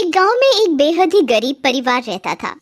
एक गांव में एक बेहद ही गरीब परिवार रहता था।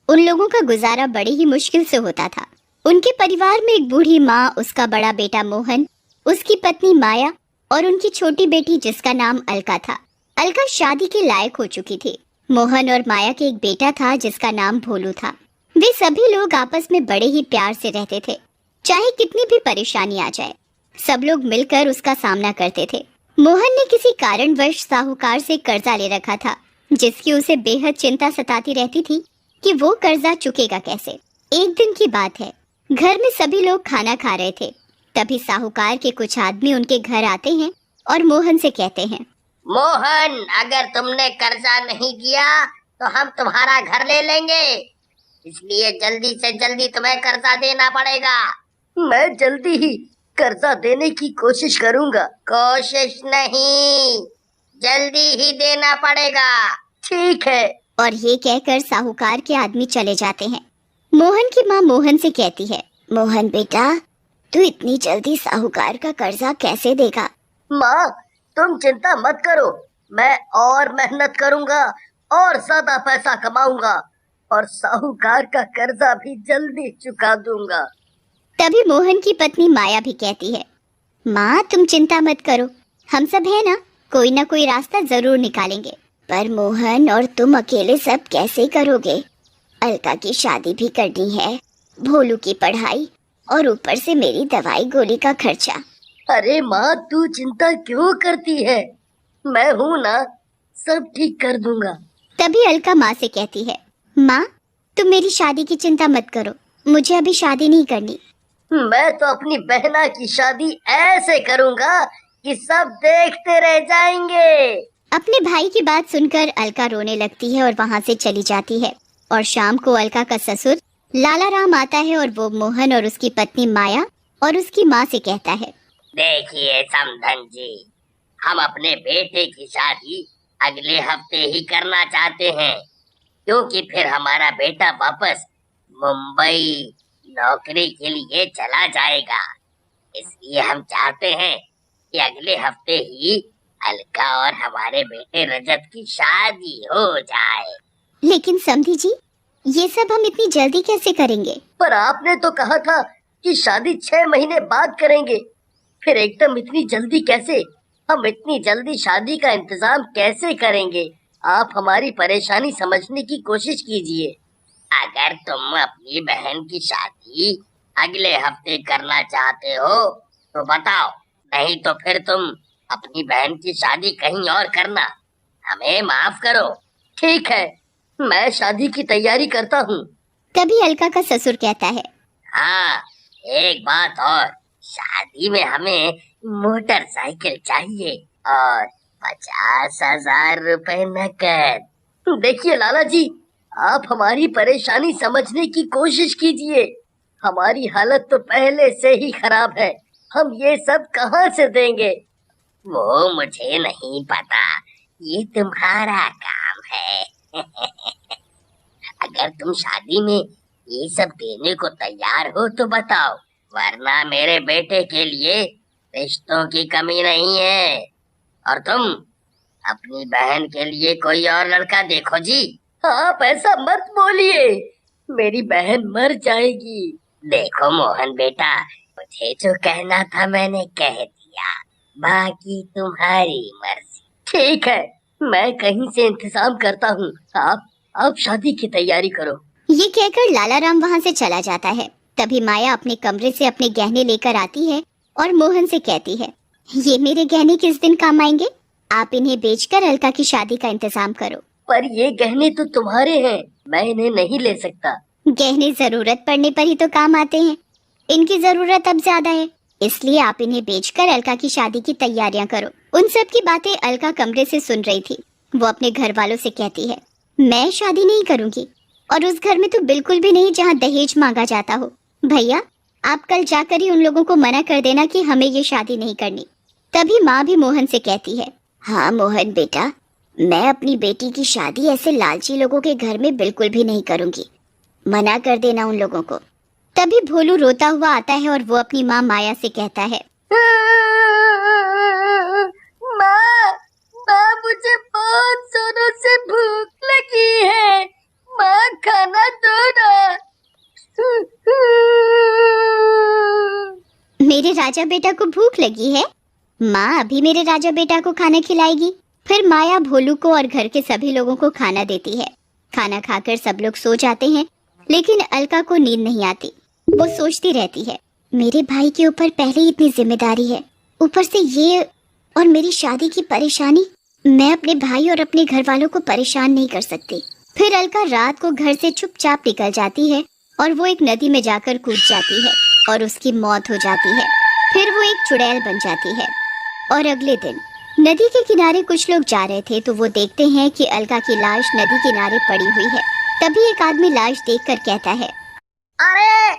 उन लोगों का गुजारा बड़ी ही मुश्किल से होता था। उनके परिवार में एक बूढ़ी माँ, उसका बड़ा बेटा मोहन, उसकी पत्नी माया और उनकी छोटी बेटी जिसका नाम अलका था। अलका शादी के लायक हो चुकी थी। मोहन और माया के एक बेटा था जिसका नाम भोलू था। वे सभी लोग आपस में बड़े ही प्यार से रहते थे। चाहे कितनी भी परेशानी आ जाए, सब लोग मिलकर उसका सामना करते थे। मोहन ने किसी कारणवश साहूकार से कर्जा ले रखा था, जिसकी उसे बेहद चिंता सताती रहती थी कि वो कर्जा चुकेगा कैसे। एक दिन की बात है, घर में सभी लोग खाना खा रहे थे। तभी साहूकार के कुछ आदमी उनके घर आते हैं और मोहन से कहते हैं, मोहन, अगर तुमने कर्जा नहीं दिया तो हम तुम्हारा घर ले लेंगे, इसलिए जल्दी से जल्दी तुम्हें कर्जा देना पड़ेगा। मैं जल्दी ही कर्जा देने की कोशिश करूंगा। कोशिश नहीं, जल्दी ही देना पड़ेगा। ठीक है। और ये कहकर साहूकार के आदमी चले जाते हैं। मोहन की माँ मोहन से कहती है, मोहन बेटा, तू इतनी जल्दी साहूकार का कर्जा कैसे देगा? माँ, तुम चिंता मत करो, मैं और मेहनत करूंगा और ज्यादा पैसा कमाऊंगा और साहूकार का कर्जा भी जल्दी चुका दूंगा। तभी मोहन की पत्नी माया भी कहती है, माँ तुम चिंता मत करो, हम सब है ना कोई रास्ता जरूर निकालेंगे। पर मोहन, और तुम अकेले सब कैसे करोगे? अलका की शादी भी करनी है, भोलू की पढ़ाई और ऊपर से मेरी दवाई गोली का खर्चा। अरे माँ, तू चिंता क्यों करती है? मैं हूँ ना, सब ठीक कर दूंगा। तभी अलका माँ से कहती है, माँ तुम मेरी शादी की चिंता मत करो, मुझे अभी शादी नहीं करनी। मैं तो अपनी बहना की शादी ऐसे करूंगा कि सब देखते रह जाएंगे। अपने भाई की बात सुनकर अलका रोने लगती है और वहाँ से चली जाती है। और शाम को अलका का ससुर लाला राम आता है और वो मोहन और उसकी पत्नी माया और उसकी माँ से कहता है, देखिए समधन जी, हम अपने बेटे की शादी अगले हफ्ते ही करना चाहते हैं, क्योंकि फिर हमारा बेटा वापस मुंबई नौकरी के लिए चला जाएगा। इसलिए हम चाहते हैं कि अगले हफ्ते ही अलका और हमारे बेटे रजत की शादी हो जाए। लेकिन समधी जी, ये सब हम इतनी जल्दी कैसे करेंगे? पर आपने तो कहा था कि शादी 6 महीने बाद करेंगे, फिर एकदम इतनी जल्दी कैसे? हम इतनी जल्दी शादी का इंतजाम कैसे करेंगे? आप हमारी परेशानी समझने की कोशिश कीजिए। अगर तुम अपनी बहन की शादी अगले हफ्ते करना चाहते हो तो बताओ, नहीं तो फिर तुम अपनी बहन की शादी कहीं और करना। हमें माफ करो। ठीक है, मैं शादी की तैयारी करता हूँ। तभी अलका का ससुर कहता है, हाँ, एक बात और, शादी में हमें मोटरसाइकिल चाहिए और 50,000 रुपए नकद। देखिए लाला जी, आप हमारी परेशानी समझने की कोशिश कीजिए। हमारी हालत तो पहले से ही खराब है, हम ये सब कहाँ से देंगे? वो मुझे नहीं पता, ये तुम्हारा काम है। अगर तुम शादी में ये सब देने को तैयार हो तो बताओ, वरना मेरे बेटे के लिए रिश्तों की कमी नहीं है। और तुम अपनी बहन के लिए कोई और लड़का देखो जी। आप ऐसा मत बोलिए, मेरी बहन मर जाएगी। देखो मोहन बेटा, मुझे जो कहना था मैंने कह दिया, बाकी तुम्हारी मर्जी। ठीक है, मैं कहीं से इंतजाम करता हूँ, आप शादी की तैयारी करो। ये कहकर लाला राम वहाँ से चला जाता है। तभी माया अपने कमरे से अपने गहने लेकर आती है और मोहन से कहती है, ये मेरे गहने किस दिन काम आएंगे? आप इन्हें बेचकर अलका की शादी का इंतजाम करो। पर ये गहने तो तुम्हारे हैं, मैं इन्हें नहीं ले सकता। गहने जरूरत पड़ने पर ही तो काम आते हैं, इनकी जरूरत अब ज्यादा है, इसलिए आप इन्हें बेचकर अलका की शादी की तैयारियां करो। उन सब की बातें अलका कमरे से सुन रही थी। वो अपने घर वालों से कहती है, मैं शादी नहीं करूंगी, और उस घर में तो बिल्कुल भी नहीं जहाँ दहेज मांगा जाता हो। भैया, आप कल जाकर ही उन लोगों को मना कर देना कि हमें ये शादी नहीं करनी। तभी माँ भी मोहन से कहती है, हाँ मोहन बेटा, मैं अपनी बेटी की शादी ऐसे लालची लोगों के घर में बिल्कुल भी नहीं करूंगी, मना कर देना उन लोगों को। तभी भोलू रोता हुआ आता है और वो अपनी माँ माया से कहता है, माँ, मुझे बहुत जोरों से भूख राजा बेटा को भूख लगी है, माँ अभी मेरे राजा बेटा को खाना खिलाएगी। फिर माया भोलू को और घर के सभी लोगों को खाना देती है। खाना खाकर सब लोग सो जाते हैं, लेकिन अलका को नींद नहीं आती। वो सोचती रहती है, मेरे भाई के ऊपर पहले ही इतनी जिम्मेदारी है, ऊपर से ये और मेरी शादी की परेशानी। मैं अपने भाई और अपने घर वालों को परेशान नहीं कर सकती। फिर अलका रात को घर से चुपचाप निकल जाती है और वो एक नदी में जाकर कूद जाती है और उसकी मौत हो जाती है। फिर वो एक चुड़ैल बन जाती है। और अगले दिन नदी के किनारे कुछ लोग जा रहे थे तो वो देखते हैं कि अलका की लाश नदी किनारे पड़ी हुई है। तभी एक आदमी लाश देखकर कहता है, अरे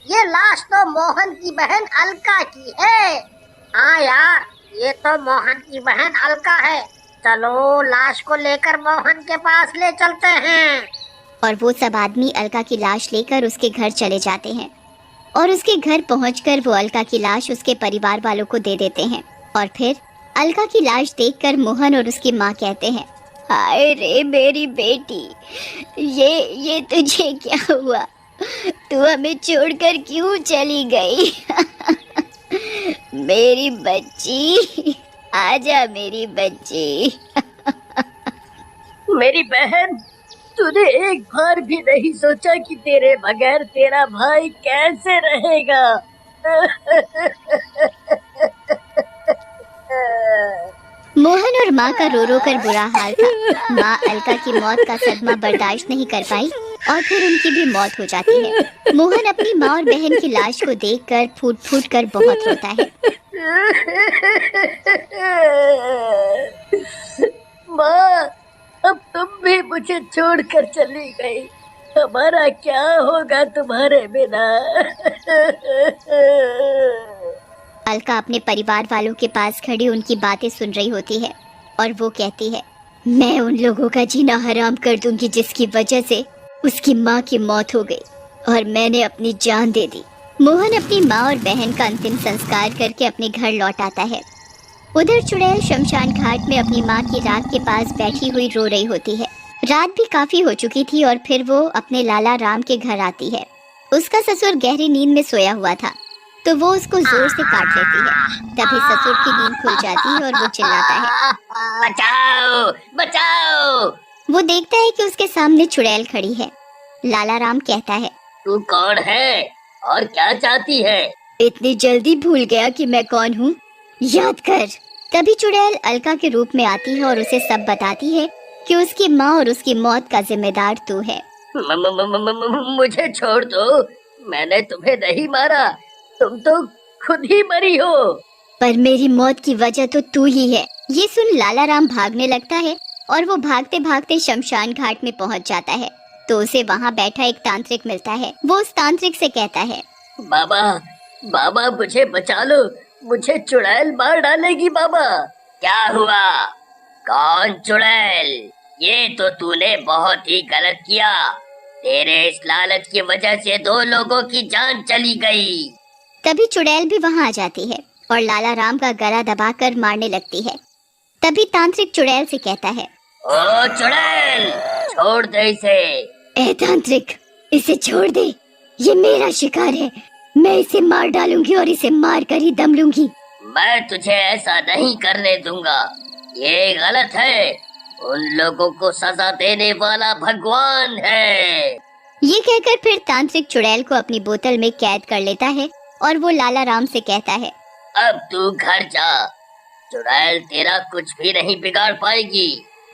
ये लाश तो मोहन की बहन अलका की है। हाँ यार, ये तो मोहन की बहन अलका है। चलो लाश को लेकर मोहन के पास ले चलते हैं। और वो सब आदमी अलका की लाश लेकर उसके घर चले जाते हैं और उसके घर पहुंचकर वो अलका की लाश उसके परिवार वालों को दे देते हैं। और फिर अलका की लाश देखकर मोहन और उसकी माँ कहते हैं, हाय रे मेरी बेटी, ये तुझे क्या हुआ? तू हमें छोड़कर क्यों चली गई? मेरी बच्ची, आजा मेरी बच्ची। मेरी बहन, तूने एक बार भी नहीं सोचा कि तेरे बगैर तेरा भाई कैसे रहेगा? मोहन और माँ का रो रो कर बुरा हाल था। माँ अलका की मौत का सदमा बर्दाश्त नहीं कर पाई और फिर उनकी भी मौत हो जाती है। मोहन अपनी माँ और बहन की लाश को देखकर फूट फूट कर बहुत रोता है। माँ, अब तुम भी मुझे छोड़कर चली गई। हमारा क्या होगा तुम्हारे बिना? अलका अपने परिवार वालों के पास खड़ी उनकी बातें सुन रही होती है और वो कहती है, मैं उन लोगों का जीना हराम कर दूंगी जिसकी वजह से उसकी माँ की मौत हो गई और मैंने अपनी जान दे दी। मोहन अपनी माँ और बहन का अंतिम संस्कार करके अपने घर लौट आता है। उधर चुड़ैल शमशान घाट में अपनी माँ की राख के पास बैठी हुई रो रही होती है। रात भी काफी हो चुकी थी और फिर वो अपने लाला राम के घर आती है। उसका ससुर गहरी नींद में सोया हुआ था तो वो उसको जोर से काट लेती है। तभी ससुर की नींद खुल जाती है और वो चिल्लाता है, बचाओ बचाओ। वो देखता है कि उसके सामने चुड़ैल खड़ी है। लाला राम कहता है, तू कौन है और क्या चाहती है? इतनी जल्दी भूल गया कि मैं कौन हूँ? याद कर। तभी चुड़ैल अलका के रूप में आती है और उसे सब बताती है कि उसकी माँ और उसकी मौत का जिम्मेदार तू है। मुझे छोड़ दो, मैंने तुम्हें नहीं मारा, तुम तो खुद ही मरी हो। पर मेरी मौत की वजह तो तू ही है। ये सुन लाला राम भागने लगता है और वो भागते भागते शमशान घाट में पहुंच जाता है तो उसे वहां बैठा एक तांत्रिक मिलता है। वो उस तांत्रिक से कहता है, बाबा, बाबा मुझे बचा लो, मुझे चुड़ैल मार डालेगी बाबा। क्या हुआ? कौन चुड़ैल? ये तो तूने बहुत ही गलत किया। तेरे इस लालच की वजह से 2 लोगों की जान चली गई। तभी चुड़ैल भी वहां आ जाती है और लाला राम का गला दबाकर मारने लगती है। तभी तांत्रिक चुड़ैल से कहता है, ओ चुड़ैल, छोड़ दे इसे। ए तांत्रिक, इसे छोड़ दे, ये मेरा शिकार है। मैं इसे मार डालूंगी और इसे मार कर ही दम लूंगी। मैं तुझे ऐसा नहीं करने दूंगा, ये गलत है। उन लोगों को सजा देने वाला भगवान है। ये कहकर फिर तांत्रिक चुड़ैल को अपनी बोतल में कैद कर लेता है और वो लाला राम से कहता है, अब तू घर जा, चुड़ैल तेरा कुछ भी नहीं बिगाड़ पाएगी।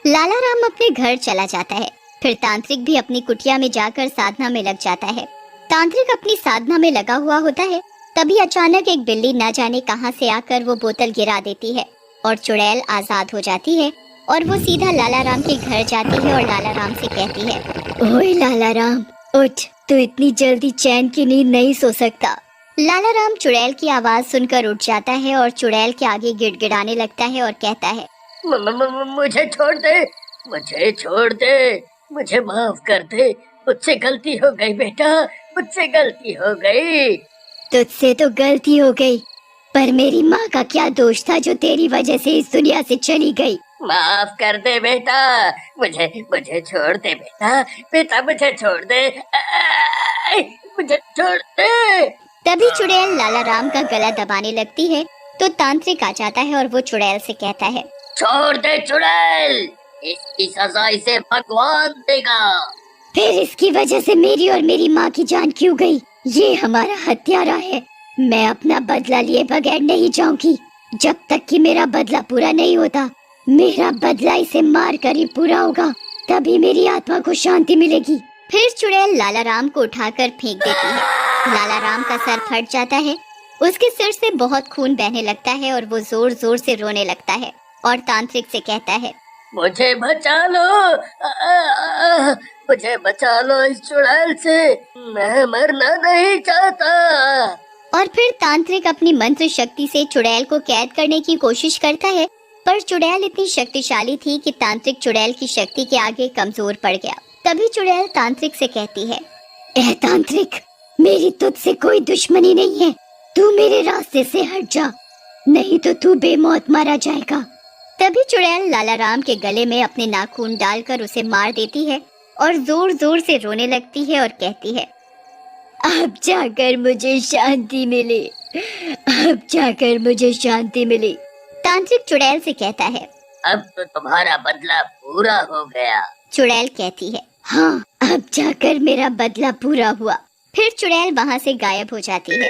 लाला राम अपने घर चला जाता है। फिर तांत्रिक भी अपनी कुटिया में जाकर साधना में लग जाता है। तांत्रिक अपनी साधना में लगा हुआ होता है। तभी अचानक एक बिल्ली न जाने कहां से आकर वो बोतल गिरा देती है और चुड़ैल आजाद हो जाती है और वो सीधा लाला राम के घर जाती है और लाला राम से कहती है, ओए लाला राम, उठ, तू इतनी जल्दी चैन की नींद नहीं सो सकता। लाला राम चुड़ैल की आवाज सुनकर उठ जाता है और चुड़ैल के आगे गिड़गिड़ाने लगता है और कहता है, मुझे छोड़ दे, मुझे छोड़ दे, मुझे माफ कर दे, मुझसे गलती हो गई बेटा, मुझसे गलती हो गई। तुझसे तो गलती हो गई, पर मेरी माँ का क्या दोष था जो तेरी वजह से इस दुनिया से चली गई। माफ कर दे बेटा, मुझे मुझे छोड़ दे बेटा, बेटा मुझे छोड़ दे, मुझे छोड़ दे। तभी चुड़ैल लाला राम का गला दबाने लगती है तो तांत्रिक आ जाता है और वो चुड़ैल से कहता है, छोड़ दे चुड़ैल, इसकी सजा इसे भगवान देगा। फिर इसकी वजह से मेरी और मेरी माँ की जान क्यों गई? ये हमारा हत्यारा है। मैं अपना बदला लिए बगैर नहीं जाऊंगी। जब तक कि मेरा बदला पूरा नहीं होता, मेरा बदला इसे मार कर ही पूरा होगा, तभी मेरी आत्मा को शांति मिलेगी। फिर चुड़ैल लाला राम को उठाकर फेंक देती है। लाला राम का सर फट जाता है, उसके सिर से बहुत खून बहने लगता है और वो जोर जोर से रोने लगता है और तांत्रिक से कहता है, मुझे बचा लो, मुझे बचा लो इस चुड़ैल से, मैं मरना नहीं चाहता। और फिर तांत्रिक अपनी मंत्र शक्ति से चुड़ैल को कैद करने की कोशिश करता है, पर चुड़ैल इतनी शक्तिशाली थी कि तांत्रिक चुड़ैल की शक्ति के आगे कमजोर पड़ गया। तभी चुड़ैल तांत्रिक से कहती है, ए तांत्रिक, मेरी तुझसे कोई दुश्मनी नहीं है, तू मेरे रास्ते से हट जा, नहीं तो तू बेमौत मारा जाएगा। तभी चुड़ैल लाला राम के गले में अपने नाखून डालकर उसे मार देती है और जोर जोर से रोने लगती है और कहती है, अब जाकर मुझे शांति मिली, अब जाकर मुझे शांति मिली। तांत्रिक चुड़ैल से कहता है, अब तो तुम्हारा बदला पूरा हो गया। चुड़ैल कहती है, हाँ, अब जाकर मेरा बदला पूरा हुआ। फिर चुड़ैल वहाँ से गायब हो जाती है।